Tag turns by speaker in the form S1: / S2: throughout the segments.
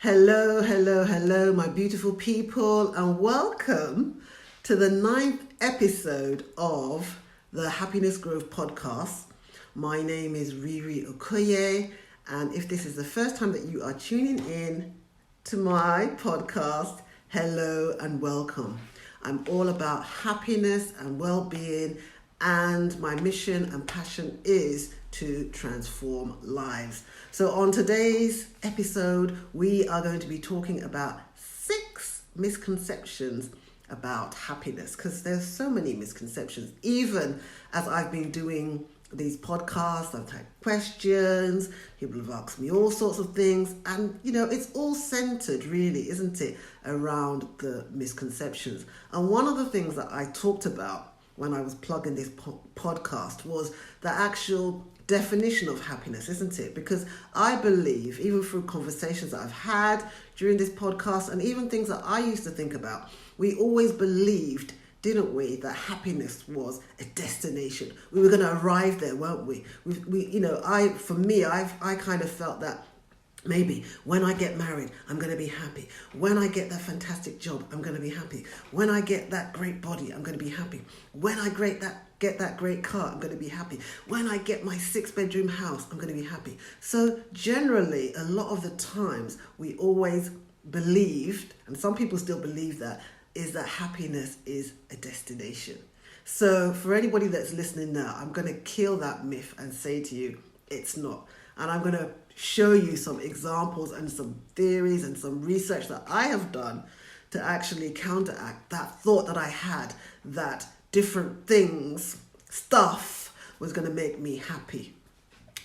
S1: Hello, hello, hello, my beautiful people, and welcome to the ninth episode of the Happiness Growth podcast. My name is Riri Okoye, and if this is the first time that you are tuning in to my podcast, hello and welcome. I'm all about happiness and well-being, and my mission and passion is to transform lives. So on today's episode, we are going to be talking about 6 misconceptions about happiness, because there's so many misconceptions. Even as I've been doing these podcasts, I've had questions, people have asked me all sorts of things, and it's all centered, really, isn't it, around the misconceptions. And one of the things that I talked about when I was plugging this podcast was the actual definition of happiness, isn't it? Because I believe, even through conversations that I've had during this podcast and even things that I used to think about, we always believed, didn't we, that happiness was a destination. We were going to arrive there, weren't we? I kind of felt that maybe when I get married, I'm going to be happy. When I get that fantastic job, I'm going to be happy. When I get that great body, I'm going to be happy. When I get that great car, I'm going to be happy. When I get my 6-bedroom house, I'm going to be happy. So generally, a lot of the times, we always believed, and some people still believe that, is that happiness is a destination. So for anybody that's listening now, I'm going to kill that myth and say to you, it's not. And I'm going to show you some examples and some theories and some research that I have done to actually counteract that thought that I had that different stuff was going to make me happy.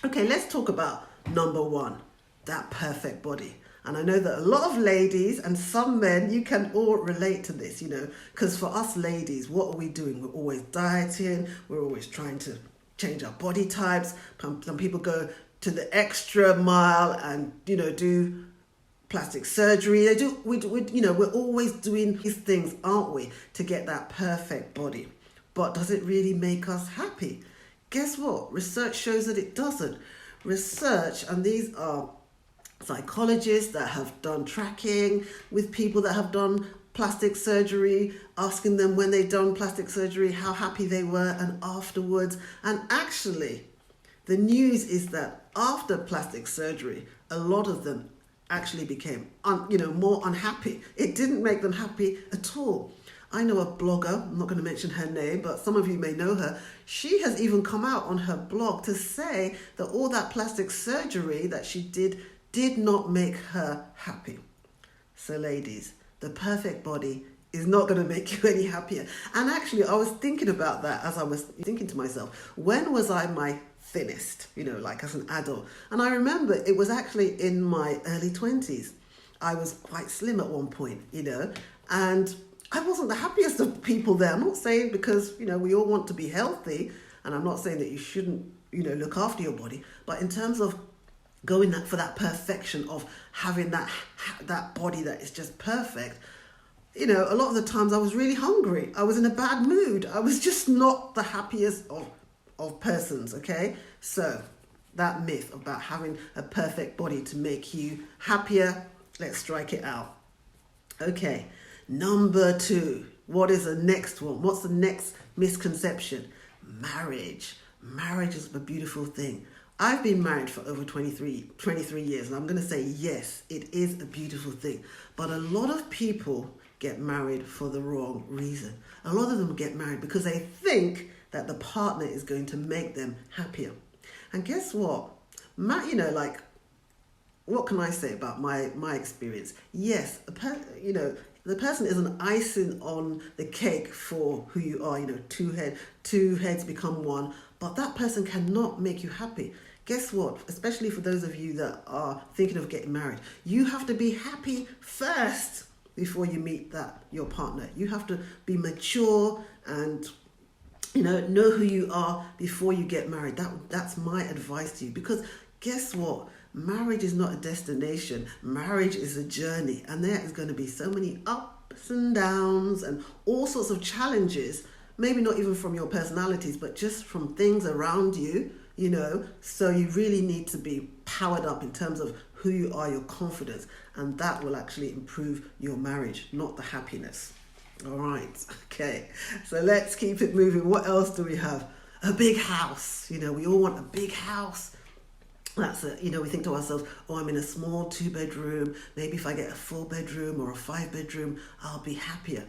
S1: Okay, let's talk about number 1, that perfect body. And I know that a lot of ladies and some men, you can all relate to this, because for us ladies, what are we doing? We're always dieting, we're always trying to change our body types. Some people go to the extra mile and do plastic surgery. We're always doing these things, aren't we, to get that perfect body. But does it really make us happy? Guess what? Research shows that it doesn't. Research, and these are psychologists that have done tracking with people that have done plastic surgery, asking them when they've done plastic surgery, how happy they were and afterwards. And actually, the news is that after plastic surgery, a lot of them actually became more unhappy. It didn't make them happy at all. I know a blogger, I'm not going to mention her name, but some of you may know her. She has even come out on her blog to say that all that plastic surgery that she did not make her happy. So ladies, the perfect body is not going to make you any happier. And actually, I was thinking about that as I was thinking to myself, when was I my thinnest, like as an adult? And I remember it was actually in my early 20s. I was quite slim at one point, and I wasn't the happiest of people there. I'm not saying because, we all want to be healthy, and I'm not saying that you shouldn't, look after your body, but in terms of going for that perfection of having that body that is just perfect, a lot of the times I was really hungry. I was in a bad mood. I was just not the happiest of persons, okay? So that myth about having a perfect body to make you happier, let's strike it out. Okay, number 2. What is the next one? What's the next misconception? Marriage. Marriage is a beautiful thing. I've been married for over 23 years, and I'm going to say, yes, it is a beautiful thing. But a lot of people get married for the wrong reason. A lot of them get married because they think that the partner is going to make them happier. And guess what? What can I say about my experience? Yes, the person is an icing on the cake for who you are. Two heads become one, but that person cannot make you happy. Guess what? Especially for those of you that are thinking of getting married, you have to be happy first before you meet your partner. You have to be mature and know who you are before you get married. That's my advice to you, because guess what? Marriage is not a destination. Marriage is a journey, and there is going to be so many ups and downs and all sorts of challenges, maybe not even from your personalities, but just from things around you, so you really need to be powered up in terms of who who you are, your confidence, and that will actually improve your marriage, not the happiness. All right, okay, so let's keep it moving. What else do we have? A big house. We all want a big house. That's it. We think to ourselves, oh, I'm in a small 2-bedroom. Maybe if I get a 4-bedroom or a 5-bedroom, I'll be happier.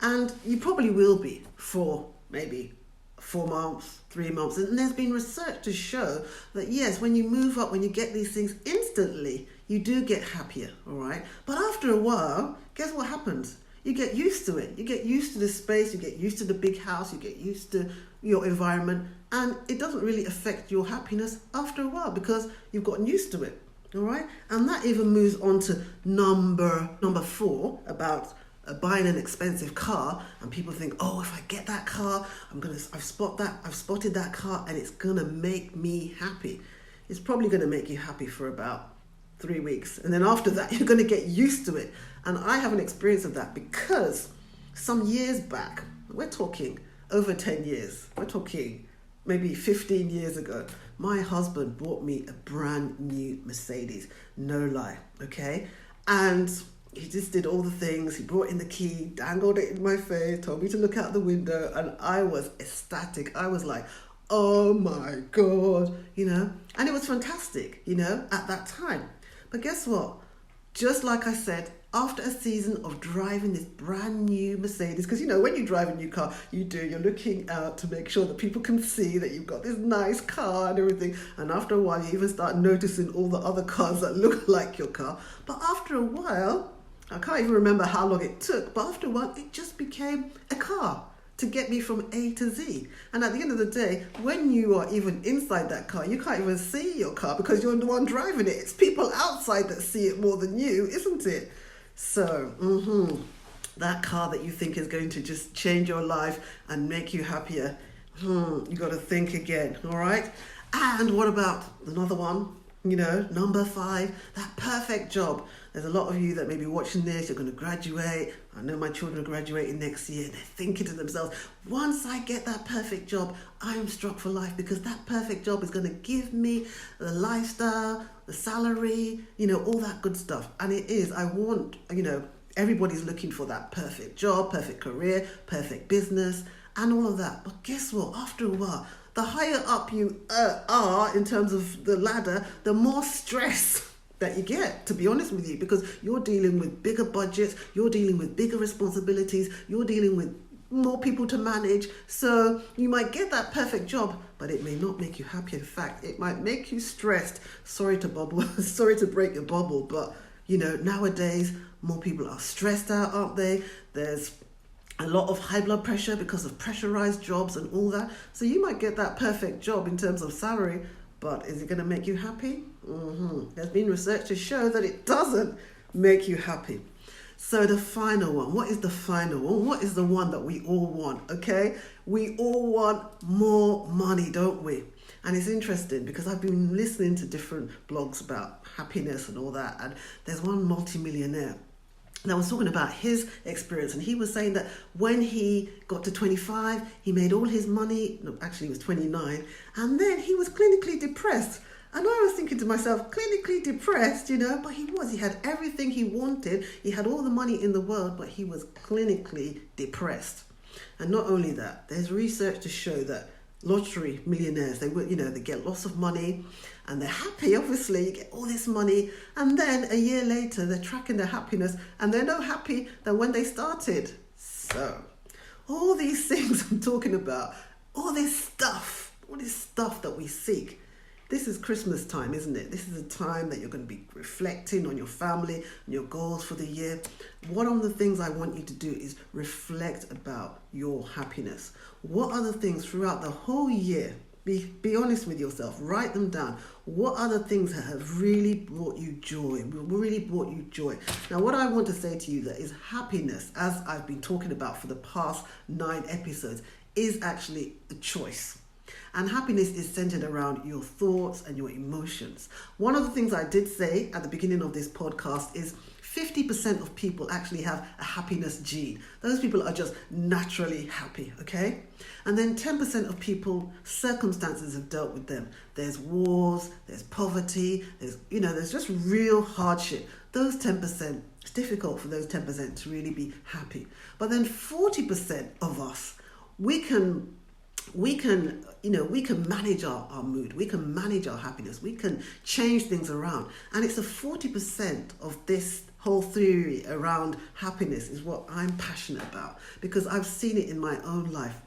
S1: And you probably will be for maybe 4 months, 3 months. And there's been research to show that, yes, when you move up, when you get these things instantly, you do get happier, all right? But after a while, guess what happens? You get used to it. You get used to the space, you get used to the big house, you get used to your environment, and it doesn't really affect your happiness after a while because you've gotten used to it, all right? And that even moves on to number 4 about buying an expensive car, and people think, oh, if I get that car, I've spotted that car, and it's gonna make me happy. It's probably gonna make you happy for about 3 weeks, and then after that, you're gonna get used to it. And I have an experience of that because some years back, we're talking over 10 years, we're talking maybe 15 years ago, my husband bought me a brand new Mercedes, no lie, okay? And he just did all the things. He brought in the key, dangled it in my face, told me to look out the window, and I was ecstatic. I was like, oh my God, and it was fantastic, at that time. But guess what? Just like I said, after a season of driving this brand new Mercedes, because when you drive a new car, you're looking out to make sure that people can see that you've got this nice car and everything. And after a while, you even start noticing all the other cars that look like your car. But after a while, I can't even remember how long it took, but after a while, it just became a car to get me from A to Z. And at the end of the day, when you are even inside that car, you can't even see your car because you're the one driving it. It's people outside that see it more than you, isn't it? So, that car that you think is going to just change your life and make you happier, you got to think again, all right? And what about another one? Number 5, that perfect job. There's a lot of you that may be watching this, you're going to graduate. I know my children are graduating next year. They're thinking to themselves, once I get that perfect job, I am struck for life because that perfect job is going to give me the lifestyle, the salary, all that good stuff. And it is, I want, everybody's looking for that perfect job, perfect career, perfect business, and all of that. But guess what? After a while, the higher up you are in terms of the ladder, the more stress that you get, to be honest with you, because you're dealing with bigger budgets, you're dealing with bigger responsibilities, you're dealing with more people to manage. So you might get that perfect job, but it may not make you happy. In fact, it might make you stressed. Sorry to break your bubble, but nowadays more people are stressed out, aren't they? There's a lot of high blood pressure because of pressurized jobs and all that. So you might get that perfect job in terms of salary, but is it going to make you happy? There's been research to show that it doesn't make you happy. So the final one, what is the final one? What is the one that we all want, okay? We all want more money, don't we? And it's interesting because I've been listening to different blogs about happiness and all that. And there's one multimillionaire that was talking about his experience, and he was saying that when he got to 25, he made all his money, no, actually he was 29, and then he was clinically depressed. And I was thinking to myself, clinically depressed, but he had everything he wanted, he had all the money in the world, but he was clinically depressed. And not only that, there's research to show that lottery millionaires, they get lots of money and they're happy, obviously, you get all this money, and then a year later they're tracking their happiness and they're no happy than when they started. So all these things I'm talking about, all this stuff that we seek, this is Christmas time, isn't it? This is a time that you're going to be reflecting on your family and your goals for the year. One of the things I want you to do is reflect about your happiness. What are the things throughout the whole year? Be honest with yourself. Write them down. What are the things that have really brought you joy? Now, what I want to say to you that is happiness, as I've been talking about for the past 9 episodes, is actually a choice. And happiness is centered around your thoughts and your emotions. One of the things I did say at the beginning of this podcast is 50% of people actually have a happiness gene. Those people are just naturally happy, okay? And then 10% of people, circumstances have dealt with them. There's wars, there's poverty, there's just real hardship. Those 10%, it's difficult for those 10% to really be happy. But then 40% of us, we can manage our mood, we can manage our happiness, we can change things around. And it's the 40% of this whole theory around happiness is what I'm passionate about, because I've seen it in my own life.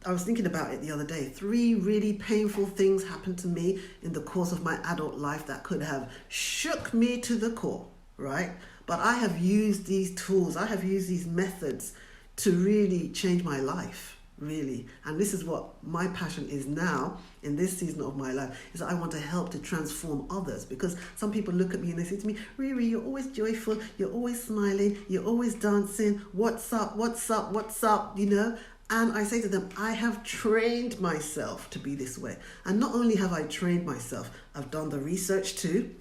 S1: I was thinking about it the other day, 3 really painful things happened to me in the course of my adult life that could have shook me to the core, right? But I have used these tools, I have used these methods to really change my life. Really. And this is what my passion is now in this season of my life, is that I want to help to transform others. Because some people look at me and they say to me, Riri, you're always joyful, you're always smiling, you're always dancing, what's up, And I say to them, I have trained myself to be this way. And not only have I trained myself, I've done the research too.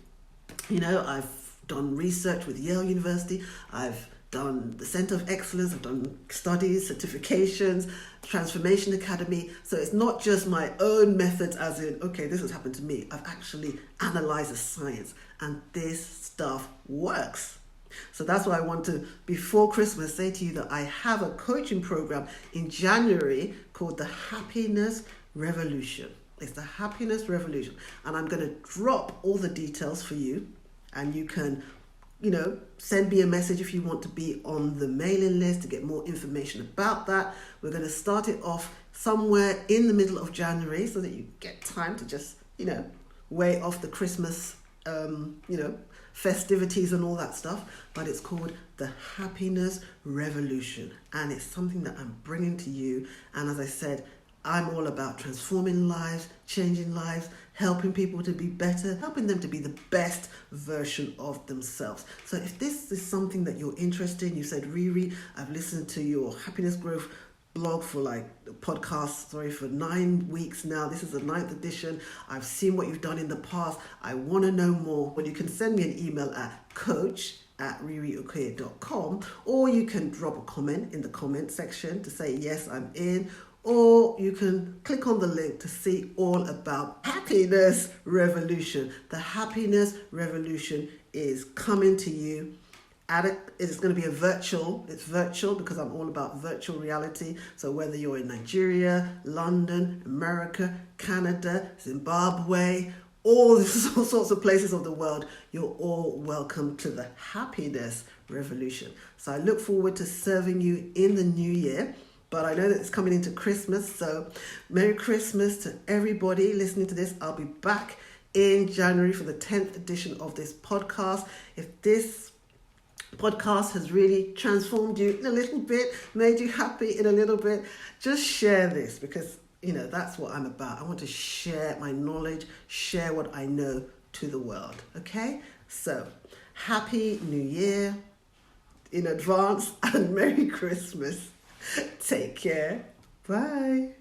S1: I've done research with Yale University, I've done the Center of Excellence, I've done studies, certifications, Transformation Academy. So it's not just my own methods as in, okay, this has happened to me. I've actually analyzed the science and this stuff works. So that's why I want to, before Christmas, say to you that I have a coaching program in January called the Happiness Revolution. It's the Happiness Revolution. And I'm going to drop all the details for you, and you can send me a message if you want to be on the mailing list to get more information about that. We're going to start it off somewhere in the middle of January so that you get time to just, weigh off the Christmas, festivities and all that stuff. But it's called the Happiness Revolution. And it's something that I'm bringing to you. And as I said, I'm all about transforming lives, changing lives, helping people to be better, helping them to be the best version of themselves. So if this is something that you're interested in, you said, Riri, I've listened to your Happiness Growth blog for for 9 weeks now. This is the 9th edition. I've seen what you've done in the past. I want to know more. Well, you can send me an email at coach@ririokoye.com, or you can drop a comment in the comment section to say, yes, I'm in. Or you can click on the link to see all about Happiness Revolution. The Happiness Revolution is coming to you. It's going to be it's virtual because I'm all about virtual reality. So whether you're in Nigeria, London, America, Canada, Zimbabwe, all sorts of places of the world, you're all welcome to the Happiness Revolution. So I look forward to serving you in the new year. But I know that it's coming into Christmas, so Merry Christmas to everybody listening to this. I'll be back in January for the 10th edition of this podcast. If this podcast has really transformed you in a little bit, made you happy in a little bit, just share this, because, that's what I'm about. I want to share my knowledge, share what I know to the world, okay? So, Happy New Year in advance and Merry Christmas. Take care. Bye.